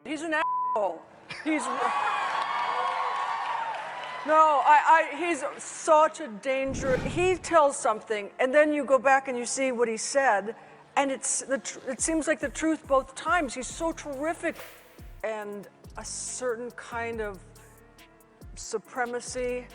He's an asshole. He's he's such a danger. He tells something, and then you go back and you see what he said, and it seems like the truth both times. He's so terrific, and a certain kind of supremacy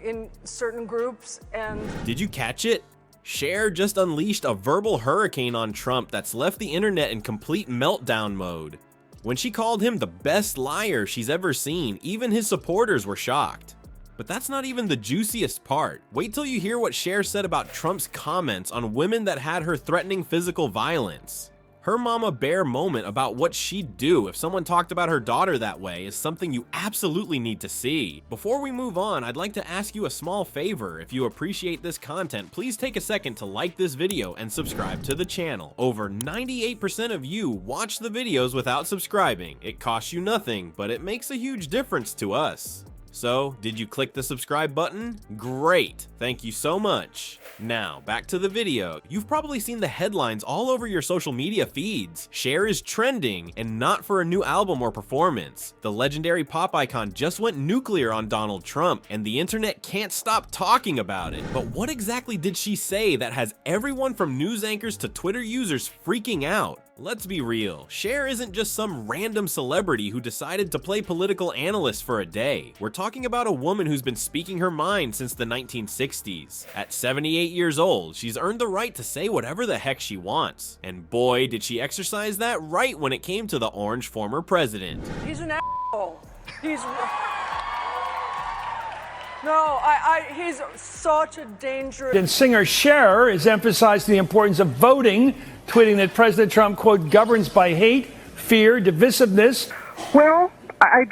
in certain groups. And did you catch it? Cher just unleashed a verbal hurricane on Trump that's left the internet in complete meltdown mode. When she called him the best liar she's ever seen, even his supporters were shocked. But that's not even the juiciest part. Wait till you hear what Cher said about Trump's comments on women that had her threatening physical violence. Her mama bear moment about what she'd do if someone talked about her daughter that way is something you absolutely need to see. Before we move on, I'd like to ask you a small favor. If you appreciate this content, please take a second to like this video and subscribe to the channel. Over 98% of you watch the videos without subscribing. It costs you nothing, but it makes a huge difference to us. So, did you click the subscribe button? Great, thank you so much. Now, back to the video. You've probably seen the headlines all over your social media feeds. Cher is trending, and not for a new album or performance. The legendary pop icon just went nuclear on Donald Trump, and the internet can't stop talking about it. But what exactly did she say that has everyone from news anchors to Twitter users freaking out? Let's be real, Cher isn't just some random celebrity who decided to play political analyst for a day. We're talking about a woman who's been speaking her mind since the 1960s. At 78 years old, she's earned the right to say whatever the heck she wants. And boy, did she exercise that right when it came to the orange former president. he's an asshole. He's he's such a danger. And singer Cher has emphasized the importance of voting, tweeting that President Trump, quote, governs by hate, fear, divisiveness. Well, I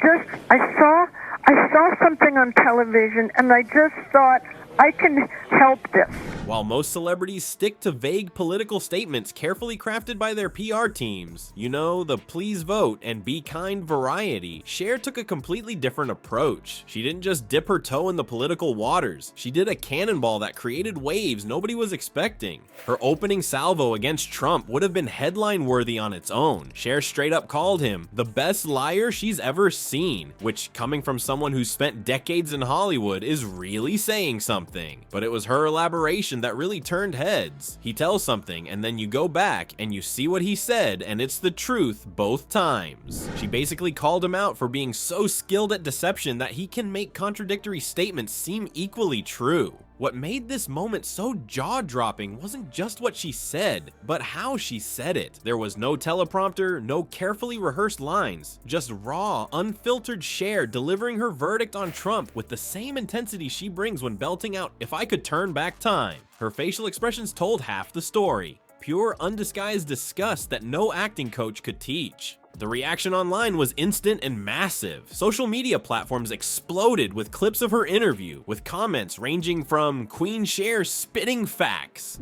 saw something on television, and I just thought, I can help this. While most celebrities stick to vague political statements carefully crafted by their PR teams, you know, the please vote and be kind variety, Cher took a completely different approach. She didn't just dip her toe in the political waters, she did a cannonball that created waves nobody was expecting. Her opening salvo against Trump would have been headline worthy on its own. Cher straight up called him the best liar she's ever seen, which, coming from someone who's spent decades in Hollywood, is really saying something. But it was her elaboration that really turned heads. He tells something, and then you go back and you see what he said, and it's the truth both times. She basically called him out for being so skilled at deception that he can make contradictory statements seem equally true. What made this moment so jaw-dropping wasn't just what she said, but how she said it. There was no teleprompter, no carefully rehearsed lines, just raw, unfiltered Cher delivering her verdict on Trump with the same intensity she brings when belting out, "If I could turn back time." Her facial expressions told half the story. Pure, undisguised disgust that no acting coach could teach. The reaction online was instant and massive. Social media platforms exploded with clips of her interview, with comments ranging from Queen Cher spitting facts.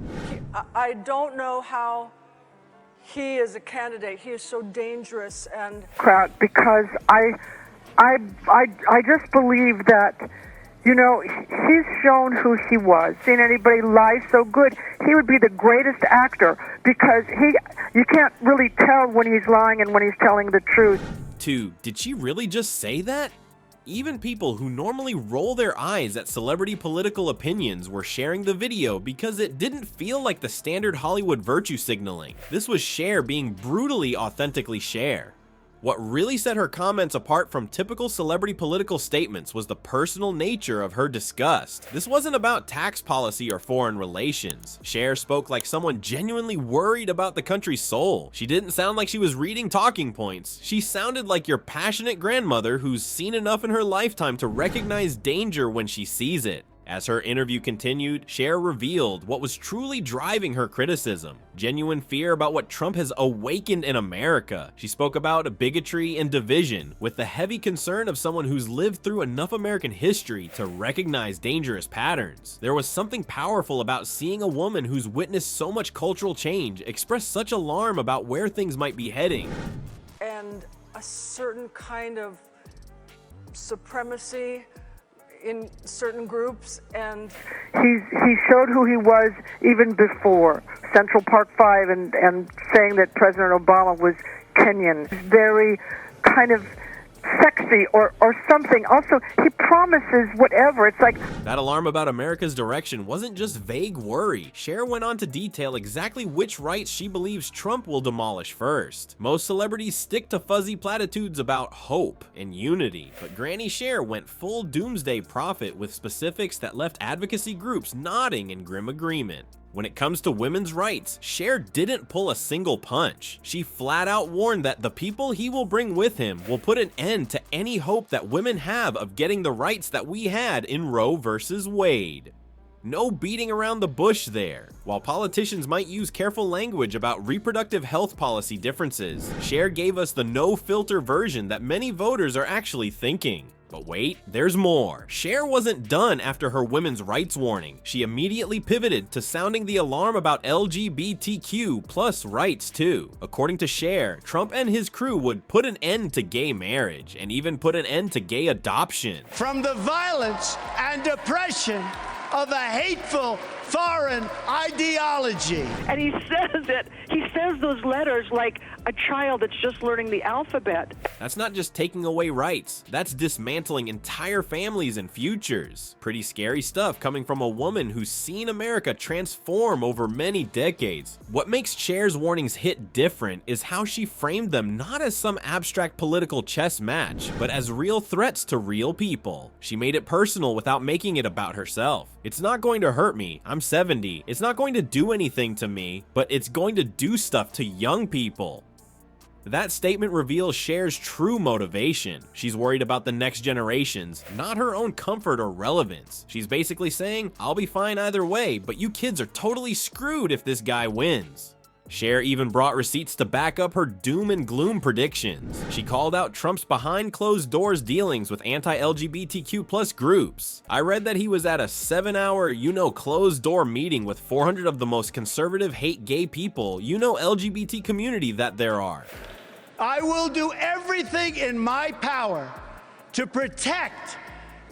I don't know how he is a candidate. He is so dangerous. And Crowd, because I just believe that, you know, he's shown who he was. Seen anybody lie so good, he would be the greatest actor, because you can't really tell when he's lying and when he's telling the truth. 2. Did she really just say that? Even people who normally roll their eyes at celebrity political opinions were sharing the video because it didn't feel like the standard Hollywood virtue signaling. This was Cher being brutally authentically Cher. What really set her comments apart from typical celebrity political statements was the personal nature of her disgust. This wasn't about tax policy or foreign relations. Cher spoke like someone genuinely worried about the country's soul. She didn't sound like she was reading talking points. She sounded like your passionate grandmother who's seen enough in her lifetime to recognize danger when she sees it. As her interview continued, Cher revealed what was truly driving her criticism: genuine fear about what Trump has awakened in America. She spoke about bigotry and division, with the heavy concern of someone who's lived through enough American history to recognize dangerous patterns. There was something powerful about seeing a woman who's witnessed so much cultural change express such alarm about where things might be heading. And a certain kind of supremacy in certain groups. And he showed who he was even before Central Park 5 and saying that President Obama was Kenyan. Very kind of sexy or something. Also, he promises whatever. It's like... That alarm about America's direction wasn't just vague worry. Cher went on to detail exactly which rights she believes Trump will demolish first. Most celebrities stick to fuzzy platitudes about hope and unity, but Granny Cher went full doomsday prophet with specifics that left advocacy groups nodding in grim agreement. When it comes to women's rights, Cher didn't pull a single punch. She flat out warned that the people he will bring with him will put an end to any hope that women have of getting the rights that we had in Roe versus Wade. No beating around the bush there. While politicians might use careful language about reproductive health policy differences, Cher gave us the no-filter version that many voters are actually thinking. But wait, there's more. Cher wasn't done after her women's rights warning. She immediately pivoted to sounding the alarm about LGBTQ plus rights too. According to Cher, Trump and his crew would put an end to gay marriage and even put an end to gay adoption. From the violence and oppression of a hateful foreign ideology. And he says those letters like a child that's just learning the alphabet. That's not just taking away rights, that's dismantling entire families and futures. Pretty scary stuff coming from a woman who's seen America transform over many decades. What makes Cher's warnings hit different is how she framed them not as some abstract political chess match, but as real threats to real people. She made it personal without making it about herself. It's not going to hurt me. I'm 70. It's not going to do anything to me, but it's going to do stuff to young people. That statement reveals Cher's true motivation. She's worried about the next generations, not her own comfort or relevance. She's basically saying, I'll be fine either way, but you kids are totally screwed if this guy wins. Cher even brought receipts to back up her doom and gloom predictions. She called out Trump's behind closed doors dealings with anti-LGBTQ plus groups. I read that he was at a 7-hour, closed door meeting with 400 of the most conservative hate gay people, LGBT community that there are. I will do everything in my power to protect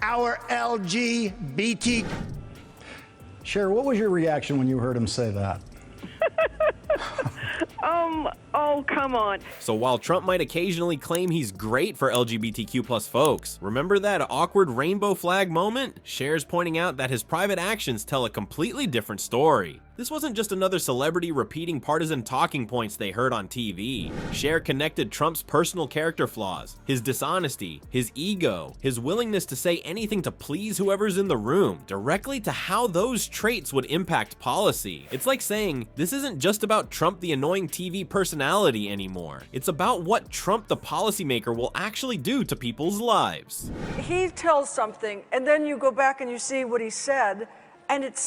our LGBT. Cher, what was your reaction when you heard him say that? Oh, come on. So while Trump might occasionally claim he's great for LGBTQ plus folks, remember that awkward rainbow flag moment? Cher's pointing out that his private actions tell a completely different story. This wasn't just another celebrity repeating partisan talking points they heard on TV. Cher connected Trump's personal character flaws, his dishonesty, his ego, his willingness to say anything to please whoever's in the room, directly to how those traits would impact policy. It's like saying, this isn't just about Trump the annoying TV personality anymore. It's about what Trump the policymaker will actually do to people's lives. He tells something, and then you go back and you see what he said, and it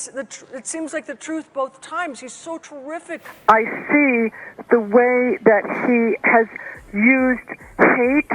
seems like the truth both times. He's so terrific. I see the way that he has used hate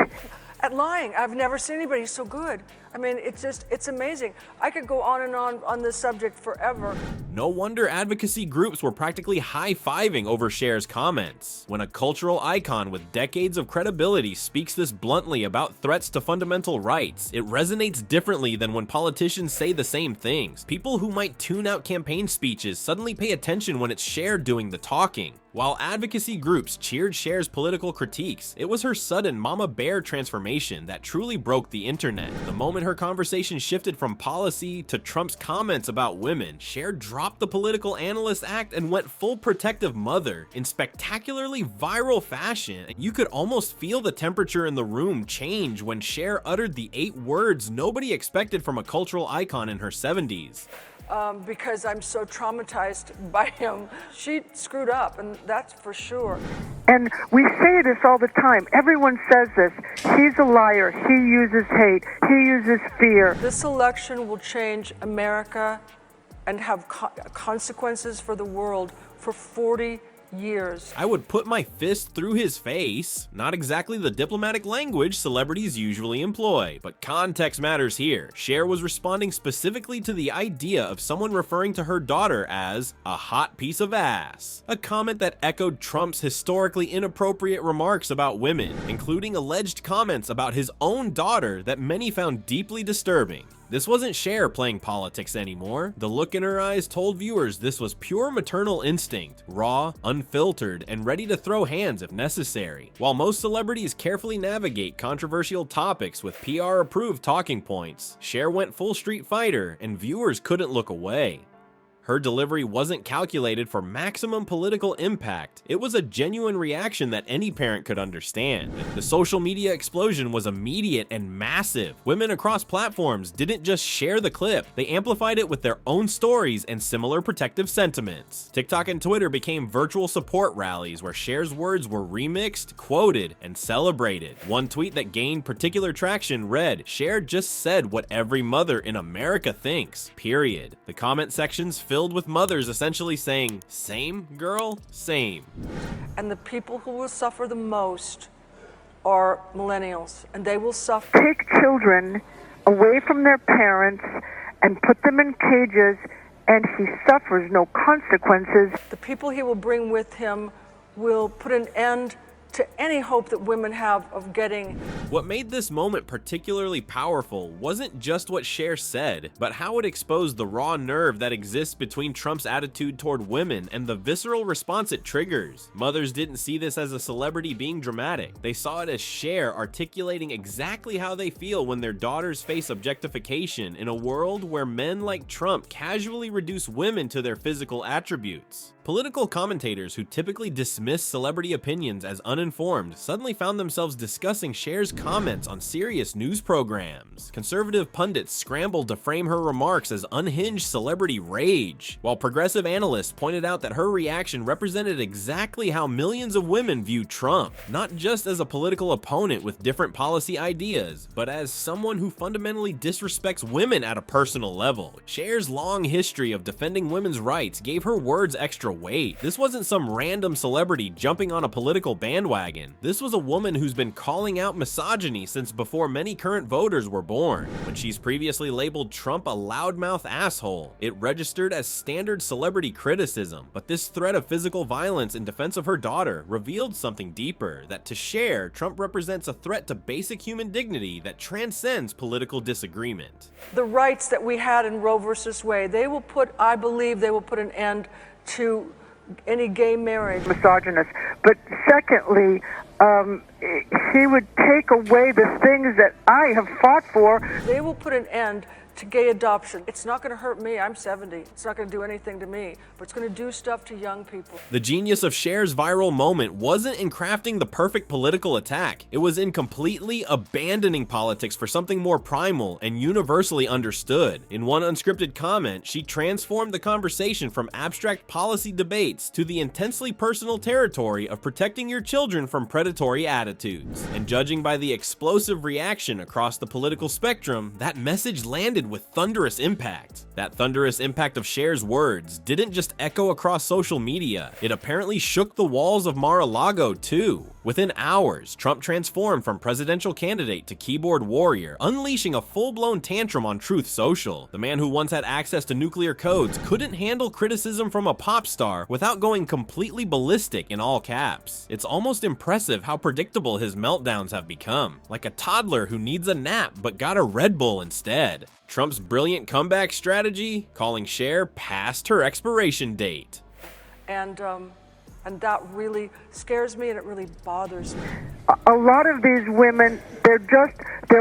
At lying. I've never seen anybody so good. I mean, it's amazing. I could go on and on this subject forever. No wonder advocacy groups were practically high-fiving over Cher's comments. When a cultural icon with decades of credibility speaks this bluntly about threats to fundamental rights, it resonates differently than when politicians say the same things. People who might tune out campaign speeches suddenly pay attention when it's Cher doing the talking. While advocacy groups cheered Cher's political critiques, it was her sudden Mama Bear transformation that truly broke the internet. The moment her conversation shifted from policy to Trump's comments about women, Cher dropped the political analyst act and went full protective mother in spectacularly viral fashion. You could almost feel the temperature in the room change when Cher uttered the 8 words nobody expected from a cultural icon in her 70s. Because I'm so traumatized by him. She screwed up, and that's for sure. And we say this all the time. Everyone says this. He's a liar. He uses hate. He uses fear. This election will change America and have consequences for the world for 40 years. I would put my fist through his face. Not exactly the diplomatic language celebrities usually employ, but context matters here. Cher was responding specifically to the idea of someone referring to her daughter as a hot piece of ass, a comment that echoed Trump's historically inappropriate remarks about women, including alleged comments about his own daughter that many found deeply disturbing. This wasn't Cher playing politics anymore. The look in her eyes told viewers this was pure maternal instinct, raw, unfiltered, and ready to throw hands if necessary. While most celebrities carefully navigate controversial topics with PR-approved talking points, Cher went full Street Fighter, and viewers couldn't look away. Her delivery wasn't calculated for maximum political impact. It was a genuine reaction that any parent could understand. The social media explosion was immediate and massive. Women across platforms didn't just share the clip, they amplified it with their own stories and similar protective sentiments. TikTok and Twitter became virtual support rallies where Cher's words were remixed, quoted, and celebrated. One tweet that gained particular traction read, "Cher just said what every mother in America thinks, period." The comment sections filled with mothers essentially saying, "Same, girl, same." And the people who will suffer the most are millennials, and they will suffer. Take children away from their parents and put them in cages, and he suffers no consequences. The people he will bring with him will put an end to any hope that women have of getting. What made this moment particularly powerful wasn't just what Cher said, but how it exposed the raw nerve that exists between Trump's attitude toward women and the visceral response it triggers. Mothers didn't see this as a celebrity being dramatic. They saw it as Cher articulating exactly how they feel when their daughters face objectification in a world where men like Trump casually reduce women to their physical attributes. Political commentators who typically dismiss celebrity opinions as uninformed suddenly found themselves discussing Cher's comments on serious news programs. Conservative pundits scrambled to frame her remarks as unhinged celebrity rage, while progressive analysts pointed out that her reaction represented exactly how millions of women view Trump, not just as a political opponent with different policy ideas, but as someone who fundamentally disrespects women at a personal level. Cher's long history of defending women's rights gave her words extra weight. This wasn't some random celebrity jumping on a political bandwagon. This was a woman who's been calling out misogyny since before many current voters were born. When she's previously labeled Trump a loudmouth asshole, it registered as standard celebrity criticism. But this threat of physical violence in defense of her daughter revealed something deeper, that to Cher, Trump represents a threat to basic human dignity that transcends political disagreement. The rights that we had in Roe versus Wade, I believe they will put an end to any gay marriage. Misogynist. But secondly, he would take away the things that I have fought for. They will put an end to gay adoption. It's not going to hurt me. I'm 70. It's not going to do anything to me, but it's going to do stuff to young people. The genius of Cher's viral moment wasn't in crafting the perfect political attack. It was in completely abandoning politics for something more primal and universally understood. In one unscripted comment, she transformed the conversation from abstract policy debates to the intensely personal territory of protecting your children from predatory attitudes. And judging by the explosive reaction across the political spectrum, that message landed with thunderous impact. That thunderous impact of Cher's words didn't just echo across social media, it apparently shook the walls of Mar-a-Lago too. Within hours, Trump transformed from presidential candidate to keyboard warrior, unleashing a full-blown tantrum on Truth Social. The man who once had access to nuclear codes couldn't handle criticism from a pop star without going completely ballistic in all caps. It's almost impressive how predictable his meltdowns have become, like a toddler who needs a nap but got a Red Bull instead. Trump's brilliant comeback strategy, calling Cher past her expiration date. And that really scares me and it really bothers me. A lot of these women, they're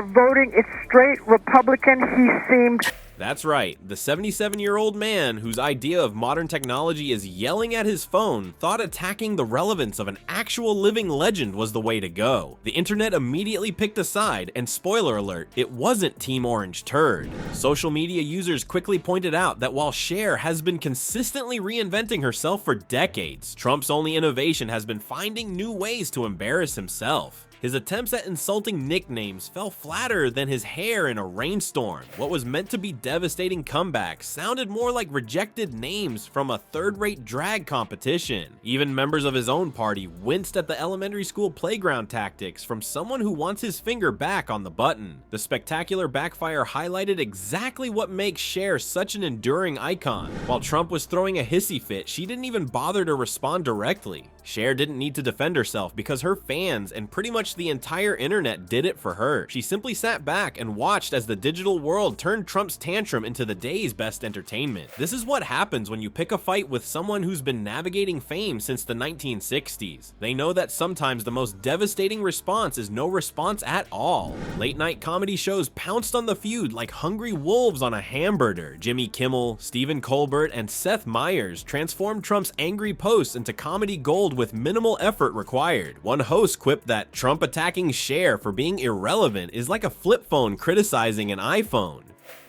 voting, it's straight Republican. He seemed... That's right, the 77-year-old man whose idea of modern technology is yelling at his phone thought attacking the relevance of an actual living legend was the way to go. The internet immediately picked a side, and spoiler alert, it wasn't Team Orange Turd. Social media users quickly pointed out that while Cher has been consistently reinventing herself for decades, Trump's only innovation has been finding new ways to embarrass himself. His attempts at insulting nicknames fell flatter than his hair in a rainstorm. What was meant to be devastating comebacks sounded more like rejected names from a third-rate drag competition. Even members of his own party winced at the elementary school playground tactics from someone who wants his finger back on the button. The spectacular backfire highlighted exactly what makes Cher such an enduring icon. While Trump was throwing a hissy fit, she didn't even bother to respond directly. Cher didn't need to defend herself because her fans and pretty much the entire internet did it for her. She simply sat back and watched as the digital world turned Trump's tantrum into the day's best entertainment. This is what happens when you pick a fight with someone who's been navigating fame since the 1960s. They know that sometimes the most devastating response is no response at all. Late night comedy shows pounced on the feud like hungry wolves on a hamburger. Jimmy Kimmel, Stephen Colbert, and Seth Meyers transformed Trump's angry posts into comedy gold with minimal effort required. One host quipped that Trump attacking Cher for being irrelevant is like a flip phone criticizing an iPhone.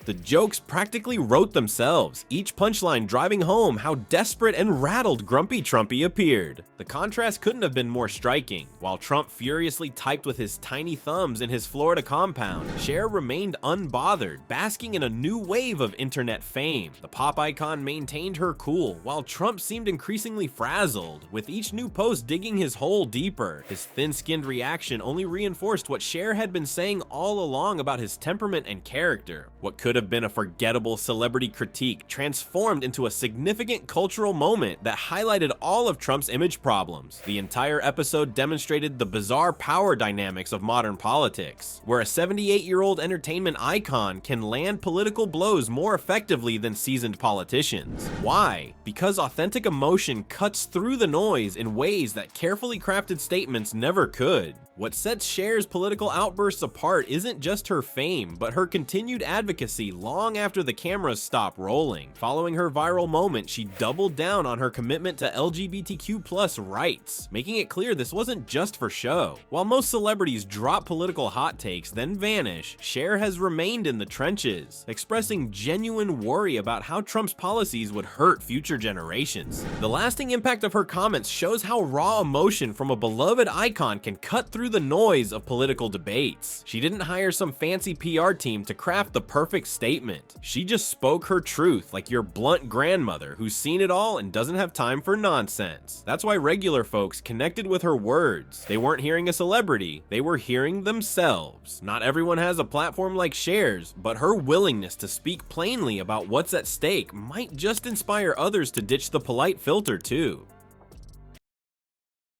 The jokes practically wrote themselves, each punchline driving home how desperate and rattled Grumpy Trumpy appeared. The contrast couldn't have been more striking. While Trump furiously typed with his tiny thumbs in his Florida compound, Cher remained unbothered, basking in a new wave of internet fame. The pop icon maintained her cool, while Trump seemed increasingly frazzled, with each new post digging his hole deeper. His thin-skinned reaction only reinforced what Cher had been saying all along about his temperament and character. What could have been a forgettable celebrity critique transformed into a significant cultural moment that highlighted all of Trump's image problems. The entire episode demonstrated the bizarre power dynamics of modern politics, where a 78-year-old entertainment icon can land political blows more effectively than seasoned politicians. Why? Because authentic emotion cuts through the noise in ways that carefully crafted statements never could. What sets Cher's political outbursts apart isn't just her fame, but her continued advocacy long after the cameras stopped rolling. Following her viral moment, she doubled down on her commitment to LGBTQ+ rights, making it clear this wasn't just for show. While most celebrities drop political hot takes, then vanish, Cher has remained in the trenches, expressing genuine worry about how Trump's policies would hurt future generations. The lasting impact of her comments shows how raw emotion from a beloved icon can cut through the noise of political debates. She didn't hire some fancy PR team to craft the perfect statement. She just spoke her truth like your blunt grandmother who's seen it all and doesn't have time for nonsense. That's why regular folks connected with her words. They weren't hearing a celebrity, they were hearing themselves. Not everyone has a platform like Cher's, but her willingness to speak plainly about what's at stake might just inspire others to ditch the polite filter too.